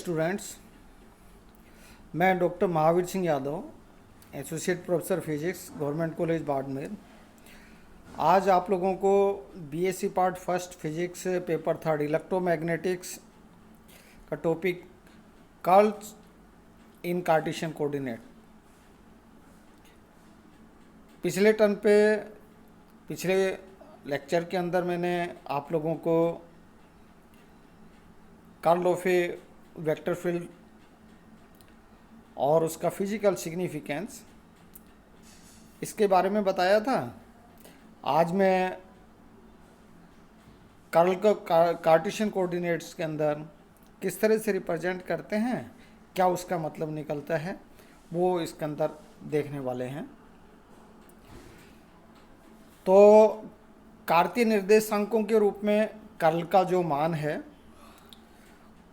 Students, मैं doctor Mahavir Singh Yadav, associate professor physics, government college Barmer. आज आप लोगों को BSc part first physics paper third electromagnetics का टॉपिक कर्ल्स इन कार्टेशियन कोऑर्डिनेट। पिछले लेक्चर के अंदर मैंने आप लोगों को curl of A vector field और उसका फिजिकल सिग्निफिकेंस इसके बारे में बताया था। आज मैं कर्ल को कार्टेशियन कोऑर्डिनेट्स के अंदर किस तरह से रिप्रेजेंट करते हैं, क्या उसका मतलब निकलता है, वो इसके अंदर देखने वाले हैं। तो कार्तीय निर्देशांकों के रूप में कर्ल का जो मान है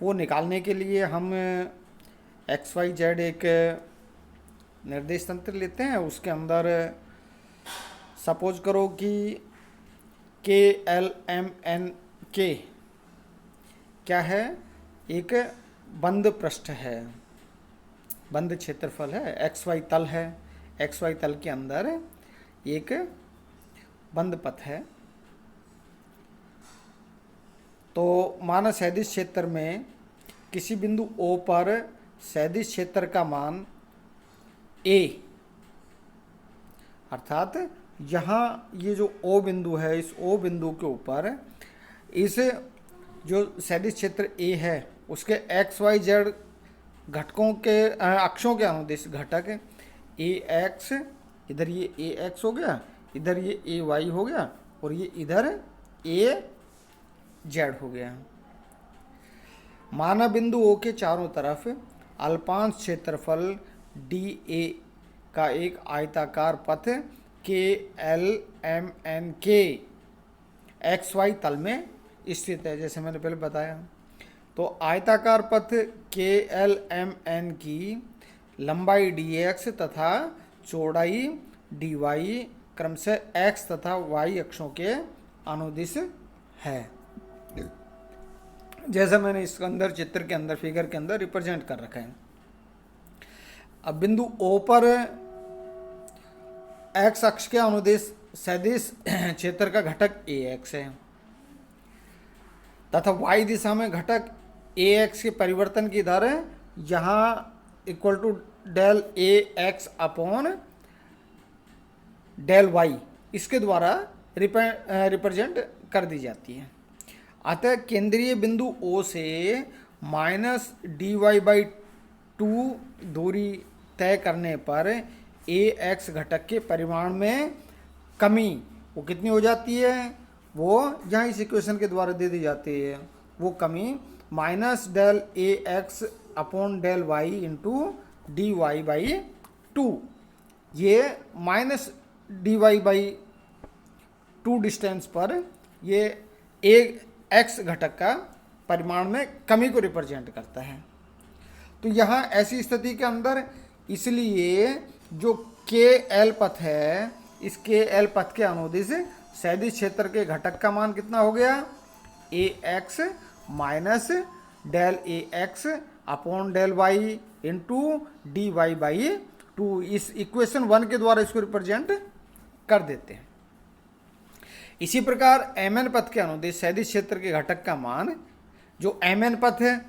वो निकालने के लिए हम XYZ एक निर्देश तंत्र लेते हैं। उसके अंदर सपोज करो कि KLMNK क्या है, एक बंद पृष्ठ है, बंद क्षेत्रफल है, XY तल है। XY तल के अंदर एक बंद पथ है। तो माना सदिश क्षेत्र में किसी बिंदु O पर सदिश क्षेत्र का मान A, अर्थात यहाँ ये जो O बिंदु है, इस O बिंदु के ऊपर इस जो सदिश क्षेत्र A है उसके XYZ घटकों के अक्षों के अनुदिश घटक AX, इधर ये AX हो गया, इधर ये AY हो गया और ये इधर AZ हो गया। माना बिंदु O के चारों तरफ अल्पांश क्षेत्रफल DA का एक आयताकार पथ KLMNK XY तल में स्थित है, जैसे मैंने पहले बताया। तो आयताकार पथ KLMN की लंबाई dx तथा चौड़ाई dy क्रमशः x तथा y अक्षों के अनुदिश है, जैसा मैंने इसके अंदर चित्र के अंदर फिगर के अंदर रिप्रेजेंट कर रखा है। अब बिंदु O पर x अक्ष के अनुदिश सदिश क्षेत्र का घटक AX है तथा y दिशा में घटक AX के परिवर्तन की दर यहाँ equal to del AX upon del Y इसके द्वारा रिप्रेजेंट कर दी जाती है। अतः केंद्रीय बिंदु O से -dy/2 दूरी तय करने पर AX घटक के परिमाण में कमी वो कितनी हो जाती है, वो यहाँ इस इक्वेशन के द्वारा दे दी जाती है। वो कमी -del AX upon del Y into dy/2, ये -dy/2 डिस्टेंस पर ये AX घटक का परिमाण में कमी को रिप्रेजेंट करता है। तो यहाँ ऐसी स्थिति के अंदर इसलिए जो KL पथ है, इस KL पथ के अनुदिश सदिश क्षेत्र के घटक का मान कितना हो गया, AX minus del AX upon del Y into dy/2। इस इक्वेशन 1 के द्वारा इसको रिप्रेजेंट कर देते हैं। इसी प्रकार MN पथ के अनुदिश सदिश क्षेत्र के घटक का मान, जो MN पथ है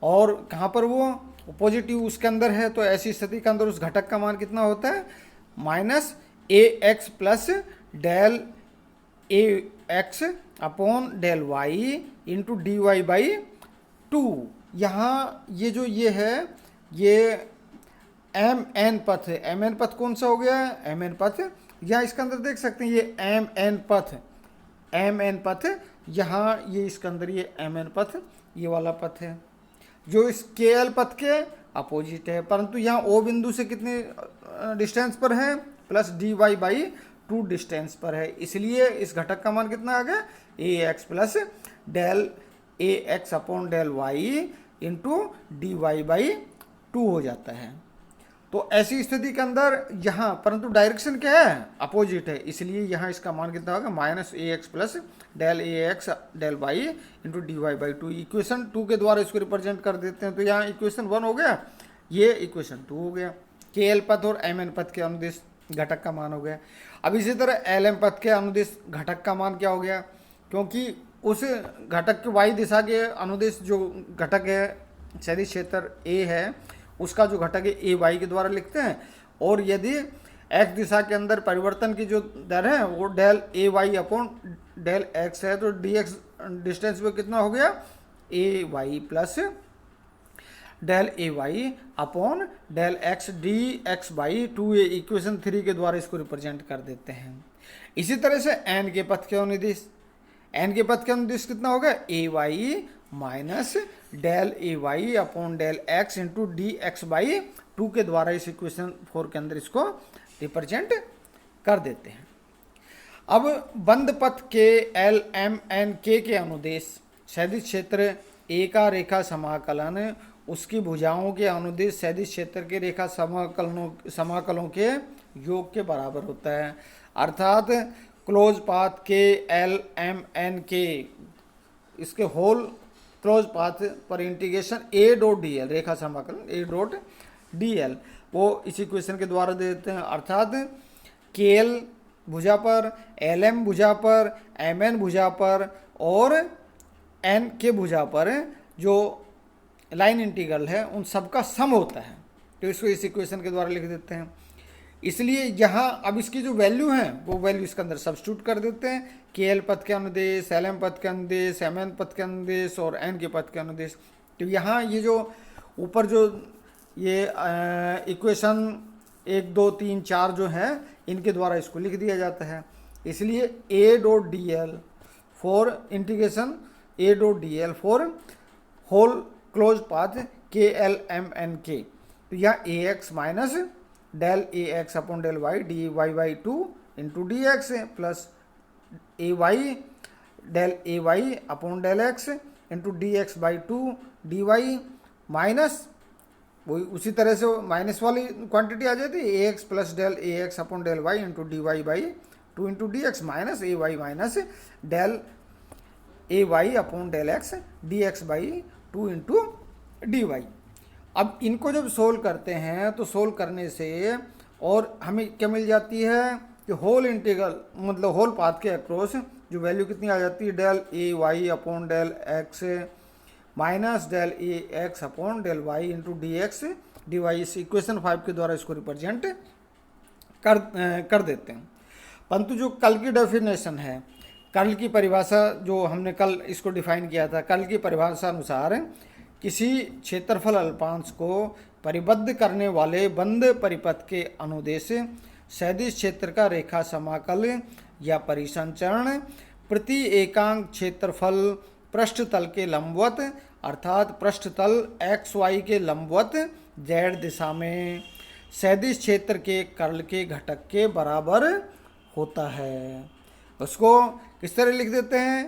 और कहाँ पर वो पॉजिटिव उसके अंदर है, तो ऐसी स्थिति के अंदर उस घटक का मान कितना होता है, -AX plus del AX upon del Y into dy/2। यहाँ ये है, ये MN पथ है। MN पथ कौन सा हो गया, MN पथ यहाँ इसके अंदर देख सकते हैं, ये MN पथ यहाँ ये इसके अंदर ये MN पथ ये वाला पथ है जो इस KL पथ के अपोजिट है, परंतु यहाँ O बिंदु से कितने डिस्टेंस पर है, प्लस dy/2 डिस्टेंस पर है। इसलिए इस घटक का मान कितना आ गया, AX plus del AX upon del Y into dy/2 हो जाता है। तो ऐसी स्थिति के अंदर यहाँ परंतु डायरेक्शन क्या है, अपोजिट है, इसलिए यहाँ इसका मान कितना होगा minus A x plus del A X del Y into D Y by two. Equation 2 के द्वारा इसको रिप्रेजेंट कर देते हैं। तो यहाँ इक्वेशन 1 हो गया, ये इक्वेशन 2 हो गया। के एल पथ और एम एन पथ के अनुदिश घटक का मान हो गया। अब इसी तरह एल एम पथ के अनुदिश घटक का मान क्या हो गया, क्योंकि उस घटक के वाई दिशा के अनुदिश जो घटक है सदिश क्षेत्र ए है, उसका जो घटक है ए वाई के द्वारा लिखते हैं। और यदि एक्स दिशा के अंदर परिवर्तन की जो दर है वो डेल ए वाई अपॉन डेल एक्स है, तो डी एक्स डिस्टेंस में कितना हो गया, a y plus del A Y upon del x d x by 2a। Equation 3 के द्वारा इसको रिप्रेजेंट कर देते हैं। इसी तरह से एन के पथ के अनुदिश, एन के पथ के अनुदिश कितना होगा, a y minus del A Y upon del x into d x by 2 के द्वारा इस इक्वेशन 4 के अंदर इसको रिप्रेजेंट कर देते हैं। अब बंद पथ के एल एम एन के अनुदेश सदिश क्षेत्र ए का रेखा समाकलन उसकी भुजाओं के अनुदिश सदिश क्षेत्र के रेखा समाकलों के योग के बराबर होता है। अर्थात क्लोज पाथ के एल एम एन के इसके होल क्लोज पाथ पर integration a dot D l, रेखा समाकलन ए डॉट डी एल, वो इस इक्वेशन के द्वारा दे देते हैं। अर्थात के एल भुजा पर, एल एम भुजा पर, एम एन भुजा पर और एन के भुजा पर जो लाइन इंटीग्रल है उन सबका सम होता है, तो इसको इस इक्वेशन के द्वारा लिख देते हैं। इसलिए यहाँ अब इसकी जो वैल्यू है वो वैल्यू इसके अंदर सब्स्टिट्यूट कर देते हैं। के एल पथ के अनुदेश, एल एम पथ के अनुदेश, एम एन पथ के अनुदेश और एन के पथ के अनुदेश। तो यहाँ ये जो ऊपर जो ये इक्वेशन 1 2 3 4 जो है इनके द्वारा इसको लिख दिया जाता है। इसलिए a dot D l for integration a dot D l for whole close path के एल एम एन के, तो यहाँ a x minus del A x upon del y d Y by 2 into d x plus a y del A Y upon del x into d x by 2 d y minus वही उसी तरह से minus वाली quantity आ जाती है a x plus del A x upon del Y into D Y by 2 into d x minus a y minus del A Y upon del x d x by 2 into D y. अब इनको जब solve करते हैं तो solve करने से और हमें क्या मिल जाती है कि होल इंटीग्रल मतलब होल पाथ के अक्रॉस जो वैल्यू कितनी आ जाती है, डेल ए Y upon del x minus del ए x upon del Y into d x d y. इस इक्वेशन 5 के द्वारा इसको रिप्रेजेंट कर देते हैं। परंतु जो कल की डेफिनेशन है, कर्ल की परिभाषा जो हमने कल इसको डिफाइन किया था, कर्ल की परिभाषा अनुसार किसी क्षेत्रफल अल्पांश को परिबद्ध करने वाले बंद परिपथ के अनुदेश सदिश क्षेत्र का रेखा समाकल या परिसंचरण प्रति एकांक क्षेत्रफल पृष्ठतल के लंबवत अर्थात पृष्ठतल एक्स वाई के लंबवत जेड दिशा में सदिश क्षेत्र के कर्ल के घटक के बराबर होता है। उसको किस तरह लिख देते हैं,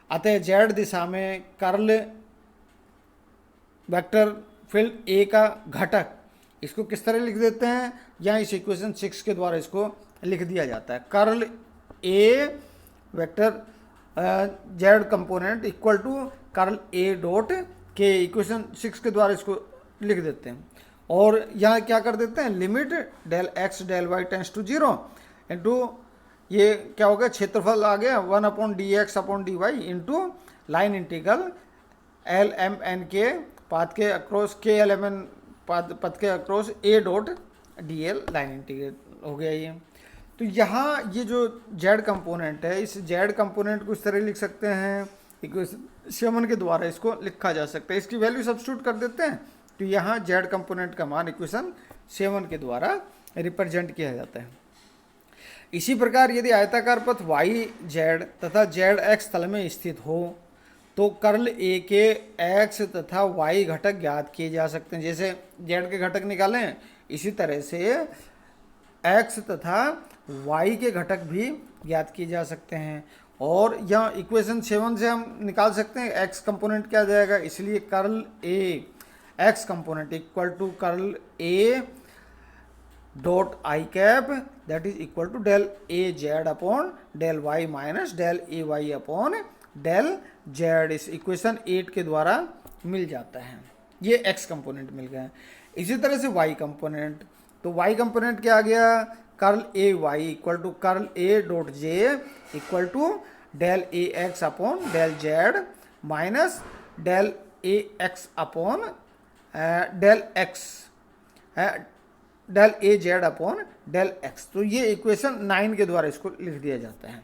अतः जेड दिशा में कर्ल वेक्टर फील्ड ए का घटक, इसको किस तरह लिख देते हैं, यहाँ इस इक्वेशन 6 के द्वारा इसको लिख दिया जाता है। Curl A vector Z component equal to curl A dot K, equation 6 के द्वारा इसको लिख देते हैं। और यहाँ क्या कर देते हैं, limit del X del Y tends to 0 into ये क्या हो गया, क्षेत्रफल आ गया 1 upon D X upon D Y into line integral L M N के पाथ के अक्रॉस के एल एम एन पथ के अक्रॉस A dot D L line integral हो गया ये। तो यहाँ ये जो जेड कंपोनेंट है, इस जेड कंपोनेंट को इस तरह लिख सकते हैं, इक्वेशन 7 के द्वारा इसको लिखा जा सकता है। इसकी वैल्यू सब्स्टिट्यूट कर देते हैं तो यहाँ जेड कंपोनेंट का मान इक्वेशन 7 के द्वारा रिप्रेजेंट किया जाता है। इसी प्रकार यदि आयताकार पथ वाई जेड तथा जेड एक्स तल में स्थित हो तो कर्ल ए के एक्स तथा वाई घटक ज्ञात किए जा सकते हैं। जैसे जेड के घटक निकालें इसी तरह से एक्स तथा वाई के घटक भी ज्ञात किए जा सकते हैं। और यहाँ इक्वेशन 7 से हम निकाल सकते हैं एक्स कंपोनेंट क्या जाएगा, इसलिए curl A X component equal to curl A dot I cap that is equal to del A Z upon del Y minus del A Y upon del Z. इस equation 8 के द्वारा मिल जाता है। ये x component मिल गया। इसी तरह से y कंपोनेंट, तो y कंपोनेंट क्या आ गया, curl A Y equal to curl A dot J equal to del A x upon del Z minus del A x upon del X del A Z upon del X. तो ये equation 9 के द्वारा इसको लिख दिया जाता है।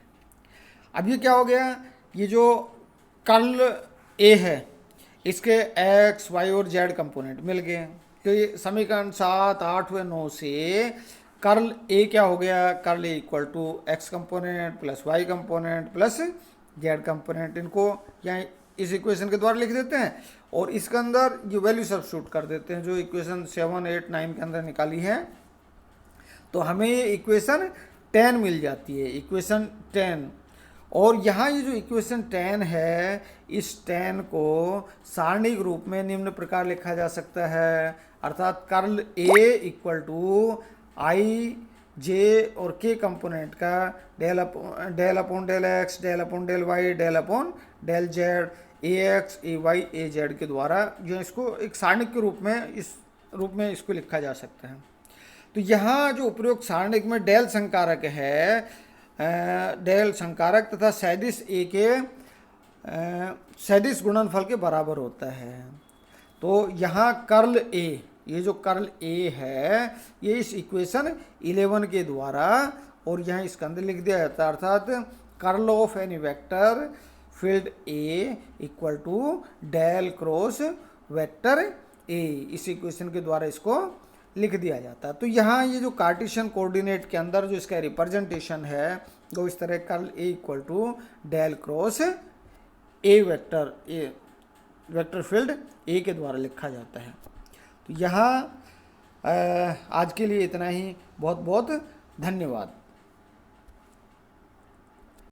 अब ये क्या हो गया, ये जो कर्ल ए है इसके एक्स वाई और जेड कंपोनेंट मिल गए। तो ये समीकरण 7, 8 व 9 से कर्ल ए क्या हो गया, curl A equal to X component plus Y component plus Z component. इनको यहाँ इस इक्वेशन के द्वारा लिख देते हैं और इसके अंदर ये वैल्यू सब्स्टिट्यूट कर देते हैं जो इक्वेशन 7, 8, 9 के अंदर निकाली है। तो हमें ये इक्वेशन 10 मिल जाती है, इक्वेशन 10। और यहाँ ये जो इक्वेशन 10 है, इस 10 को सारणिक रूप में निम्न प्रकार लिखा जा सकता है, अर्थात curl A equal to I J और के कंपोनेंट का del upon del X del upon del Y del upon del Z A X A Y A Z के द्वारा जो इसको एक सारणिक के रूप में इस रूप में इसको लिखा जा सकता है। तो यहाँ जो उपरोक्त सारणिक में डेल संकारक है, डेल संकारक तथा सदिश ए के सदिश गुणनफल के बराबर होता है। तो यहाँ कर्ल ए, ये जो कर्ल ए है ये इस इक्वेशन 11 के द्वारा और यहाँ इसके अंदर लिख दिया जाता है, अर्थात curl of any vector field A equal to del cross vector A, इस इक्वेशन के द्वारा इसको लिख दिया जाता है। तो यहाँ ये जो कार्टेशियन कोऑर्डिनेट के अंदर जो इसका रिप्रेजेंटेशन है वो इस तरह curl A equal to del cross a vector field a के द्वारा लिखा जाता है। तो यहाँ आज के लिए इतना ही। बहुत बहुत धन्यवाद।